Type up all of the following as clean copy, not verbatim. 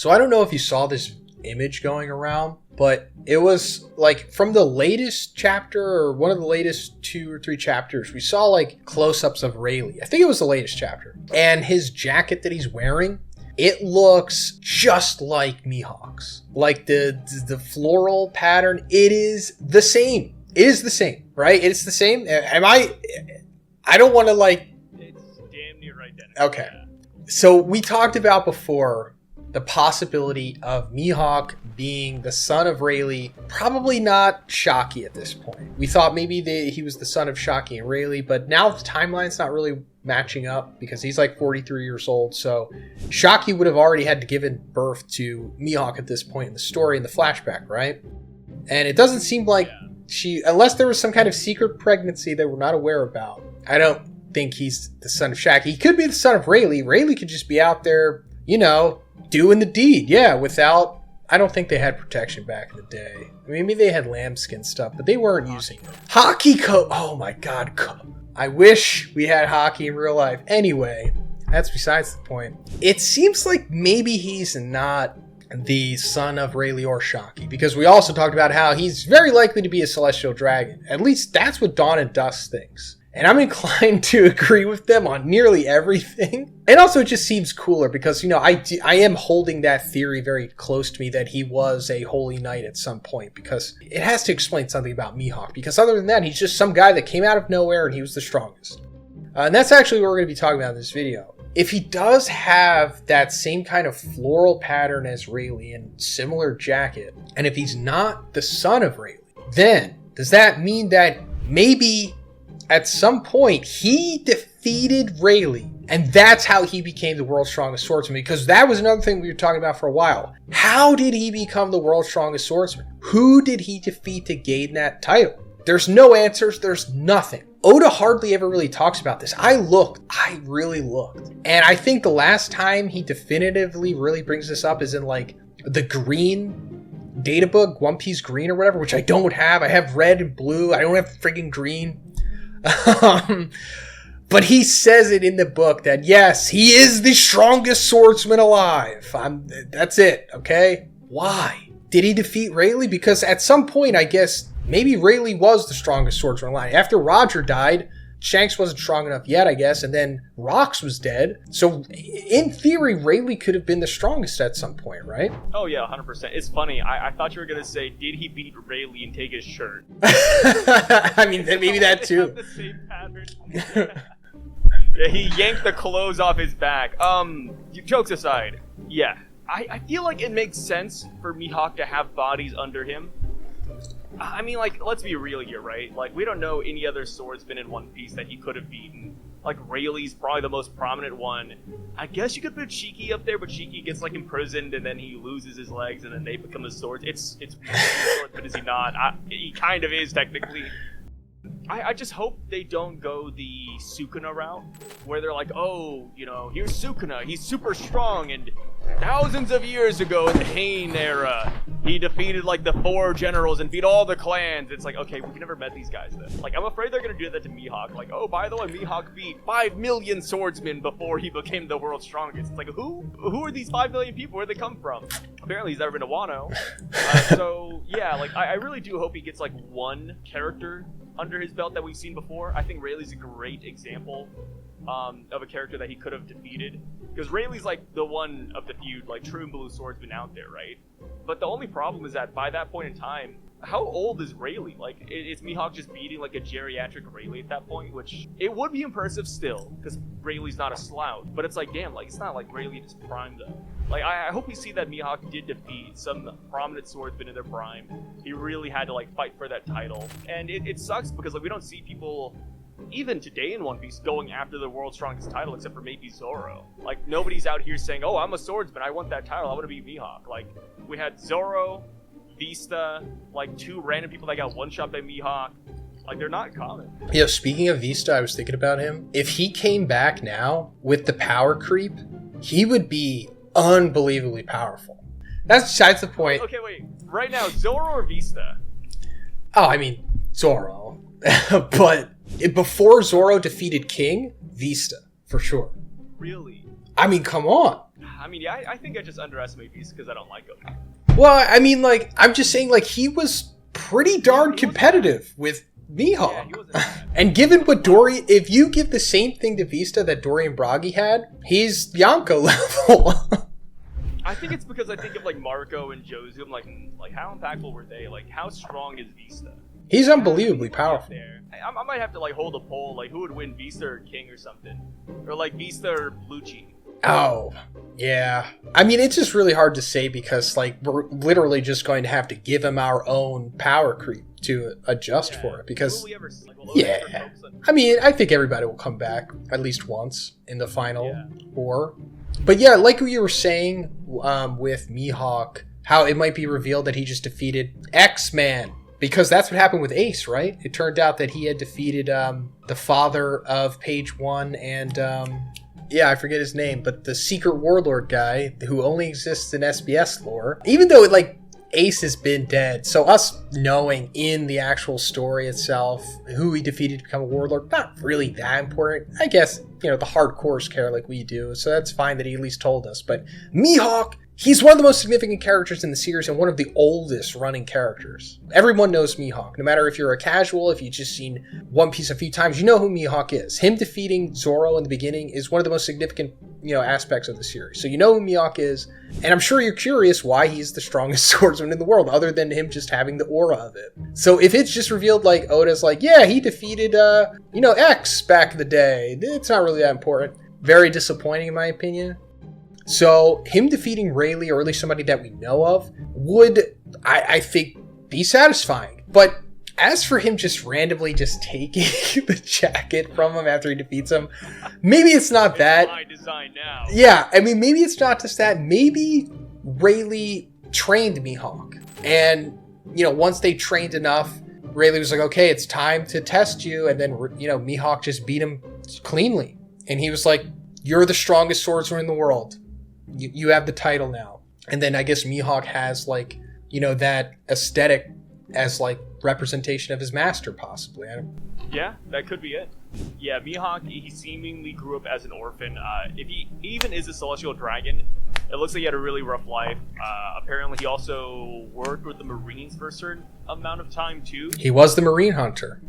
So I don't know if you saw this image going around, but it was like from the latest chapter or one of the latest 2 or 3 chapters, we saw like close-ups of Rayleigh. I think it was the latest chapter. And his jacket that he's wearing, it looks just like Mihawk's. Like the floral pattern, it is the same. It is the same, right? It's the same. I don't want to like... It's damn near identical. Okay. So we talked about before the possibility of Mihawk being the son of Rayleigh, probably not Shocky at this point. We thought maybe he was the son of Shocky and Rayleigh, but now the timeline's not really matching up because he's like 43 years old. So Shocky would have already had to give birth to Mihawk at this point in the story, in the flashback, right? And it doesn't seem like she, unless there was some kind of secret pregnancy that we're not aware about, I don't think he's the son of Shocky. He could be the son of Rayleigh. Rayleigh could just be out there, you know, doing the deed. Yeah, without... I don't think they had protection back in the day. I mean, maybe they had lambskin stuff, but they weren't using it. Hockey coat. Oh my god. I wish we had hockey in real life. Anyway, that's besides the point. It seems like maybe he's not the son of Rayleigh or Shocky, because we also talked about how he's very likely to be a celestial dragon. At least that's what Dawn and Dust thinks. And I'm inclined to agree with them on nearly everything. And also it just seems cooler because, you know, I am holding that theory very close to me that he was a holy knight at some point, because it has to explain something about Mihawk. Because other than that, he's just some guy that came out of nowhere and he was the strongest. And that's actually what we're going to be talking about in this video. If he does have that same kind of floral pattern as Rayleigh and similar jacket, and if he's not the son of Rayleigh, then does that mean that maybe... at some point, he defeated Rayleigh, and that's how he became the world's strongest swordsman, because that was another thing we were talking about for a while. How did he become the world's strongest swordsman? Who did he defeat to gain that title? There's no answers, there's nothing. Oda hardly ever really talks about this. I really looked. And I think the last time he definitively really brings this up is in like the green data book, One Piece Green or whatever, which I don't have. I have red and blue, I don't have friggin' green. But he says it in the book that yes, he is the strongest swordsman alive. That's it, okay? Why? Did he defeat Rayleigh? Because at some point, I guess, maybe Rayleigh was the strongest swordsman alive. After Roger died, Shanks wasn't strong enough yet, I guess, and then Rox was dead. So, in theory, Rayleigh could have been the strongest at some point, right? Oh yeah, 100%. It's funny, I thought you were going to say, did he beat Rayleigh and take his shirt? I mean, maybe that too. They have the same pattern. Yeah, he yanked the clothes off his back. Jokes aside, yeah. I feel like it makes sense for Mihawk to have bodies under him. I mean, like, let's be real here, right? Like, we don't know any other swordsman in One Piece that he could have beaten. Like, Rayleigh's probably the most prominent one. I guess you could put Shiki up there, but Shiki gets, like, imprisoned, and then he loses his legs, and then they become the swords. It's swordsman, is he not? He kind of is, technically. I just hope they don't go the Sukuna route, where they're like, oh, you know, here's Sukuna, he's super strong, and thousands of years ago in the Heian era, he defeated, like, the 4 generals and beat all the clans. It's like, okay, we never met these guys then. Like, I'm afraid they're gonna do that to Mihawk. Like, oh, by the way, Mihawk beat 5 million swordsmen before he became the world's strongest. It's like, who are these 5 million people? Where'd they come from? Apparently he's never been to Wano. So, yeah, like, I really do hope he gets, like, one character under his belt that we've seen before. I think Rayleigh's a great example of a character that he could have defeated, because Rayleigh's like the one of the few like true blue swordsmen out there, right? But the only problem is that by that point in time, how old is Rayleigh? Like, is Mihawk just beating like a geriatric Rayleigh at that point? Which it would be impressive still, because Rayleigh's not a slouch. But it's like, damn, like it's not like Rayleigh just prime though. Like, I hope we see that Mihawk did defeat some prominent swordsmen in their prime. He really had to like fight for that title, and it sucks because like we don't see people even today in One Piece going after the world's strongest title, except for maybe Zoro. Like, nobody's out here saying, oh, I'm a swordsman, I want that title, I want to be Mihawk. Like, we had Zoro, Vista, like 2 random people that got one-shot by Mihawk. Like, they're not common. Yeah, speaking of Vista, I was thinking about him. If he came back now with the power creep, he would be unbelievably powerful. That's besides the point. Okay, wait. Right now, Zoro or Vista? Oh, I mean, Zoro. But before Zoro defeated King, Vista, for sure. Really? I mean, come on. I mean, yeah, I think I just underestimate Vista because I don't like him. Well, I mean, like, I'm just saying, like, he was pretty darn competitive with Mihawk. Yeah, he wasn't bad. And given what Dorian, if you give the same thing to Vista that Dorian Bragi had, he's Yonko level. I think it's because I think of like Marco and Jozu. I'm like how impactful were they? Like how strong is Vista? He's unbelievably powerful. I might have to like hold a poll, like who would win, Vista or King or something, or like Vista or Lucci. Oh, yeah. I mean, it's just really hard to say because, like, we're literally just going to have to give him our own power creep to adjust for it. Because, I mean, I think everybody will come back at least once in the final war. But yeah, like what you were saying with Mihawk, how it might be revealed that he just defeated X-Man. Because that's what happened with Ace, right? It turned out that he had defeated the father of Page 1 and... yeah, I forget his name, but the secret warlord guy who only exists in SBS lore. Even though, like, Ace has been dead, so us knowing in the actual story itself who he defeated to become a warlord, not really that important. I guess, you know, the hardcores care like we do, so that's fine that he at least told us. But Mihawk, he's one of the most significant characters in the series and one of the oldest running characters. Everyone knows Mihawk. No matter if you're a casual, if you've just seen One Piece a few times, you know who Mihawk is. Him defeating Zoro in the beginning is one of the most significant, you know, aspects of the series. So you know who Mihawk is, and I'm sure you're curious why he's the strongest swordsman in the world, other than him just having the aura of it. So if it's just revealed like Oda's like, yeah, he defeated, you know, X back in the day, it's not really that important. Very disappointing in my opinion. So him defeating Rayleigh, or at least somebody that we know of, would, I think, be satisfying. But as for him just randomly just taking the jacket from him after he defeats him, maybe it's not that. It's my design now. Yeah, I mean, maybe it's not just that. Maybe Rayleigh trained Mihawk. And, you know, once they trained enough, Rayleigh was like, okay, it's time to test you. And then, you know, Mihawk just beat him cleanly. And he was like, you're the strongest swordsman in the world. You have the title now. And then I guess Mihawk has, like, you know, that aesthetic as, like, representation of his master, possibly. Yeah, that could be it. Yeah, Mihawk, he seemingly grew up as an orphan. If he even is a celestial dragon, it looks like he had a really rough life. Apparently he also worked with the Marines for a certain amount of time, too. He was the Marine Hunter.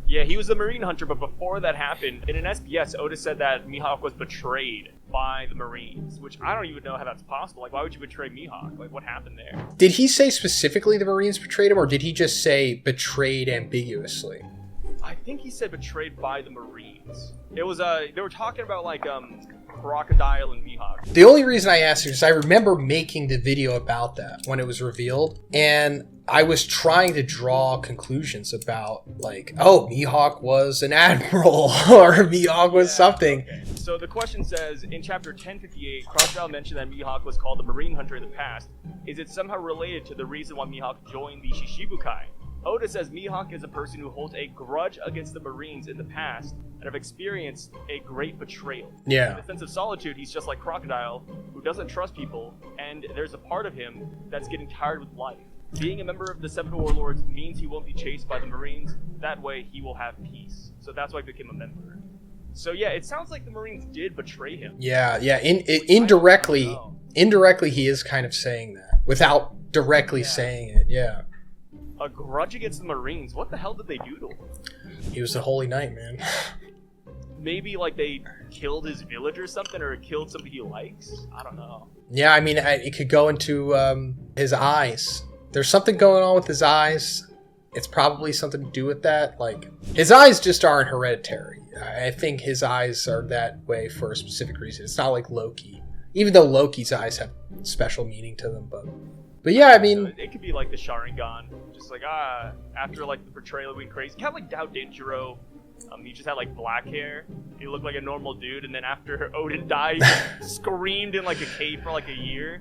Yeah, he was the Marine Hunter, but before that happened, in an SBS, Oda said that Mihawk was betrayed by the Marines, which I don't even know how that's possible. Like, why would you betray Mihawk? Like, what happened there? Did he say specifically the Marines betrayed him, or did he just say betrayed ambiguously? I think he said betrayed by the Marines. It was, they were talking about, like, Crocodile and Mihawk. The only reason I asked is I remember making the video about that when it was revealed, and I was trying to draw conclusions about, like, oh, Mihawk was an admiral, or Mihawk was something. Okay. So the question says, in chapter 1058, Crocodile mentioned that Mihawk was called the Marine Hunter in the past. Is it somehow related to the reason why Mihawk joined the Shishibukai? Oda says Mihawk is a person who holds a grudge against the Marines in the past and have experienced a great betrayal. Yeah. In a sense of solitude, he's just like Crocodile, who doesn't trust people, and there's a part of him that's getting tired with life. Being a member of the Seven Warlords means he won't be chased by the Marines. That way, he will have peace. So that's why he became a member. So yeah, it sounds like the Marines did betray him. Yeah. Indirectly, he is kind of saying that without directly saying it. Yeah. A grudge against the Marines. What the hell did they do to him? He was a holy knight, man. Maybe like they killed his village or something, or killed somebody he likes. I don't know. Yeah, I mean, it could go into his eyes. There's something going on with his eyes. It's probably something to do with that. Like, his eyes just aren't hereditary. I think his eyes are that way for a specific reason. It's not like Loki. Even though Loki's eyes have special meaning to them, but yeah, I mean, it could be like the Sharingan, just like after like the betrayal went crazy, kind of like Dao Denjiro. He just had like black hair. He looked like a normal dude, and then after Odin died, he screamed in like a cave for like a year.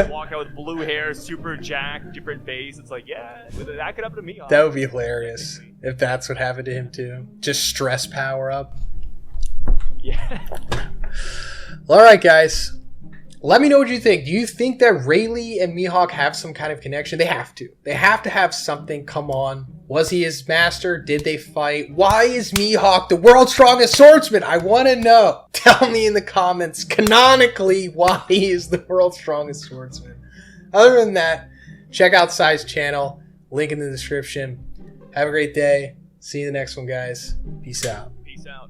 Walk out with blue hair, super jacked, different face. It's like, yeah, that could happen to me. That would be hilarious if that's what happened to him too. Just stress power up. Yeah. All right, guys. Let me know what you think. Do you think that Rayleigh and Mihawk have some kind of connection? They have to. They have to have something come on Was he his master? Did they fight? Why is Mihawk the world's strongest swordsman? I want to know. Tell me in the comments, canonically, why he is the world's strongest swordsman. Other than that, check out Sai's channel. Link in the description. Have a great day. See you in the next one, guys. Peace out. Peace out.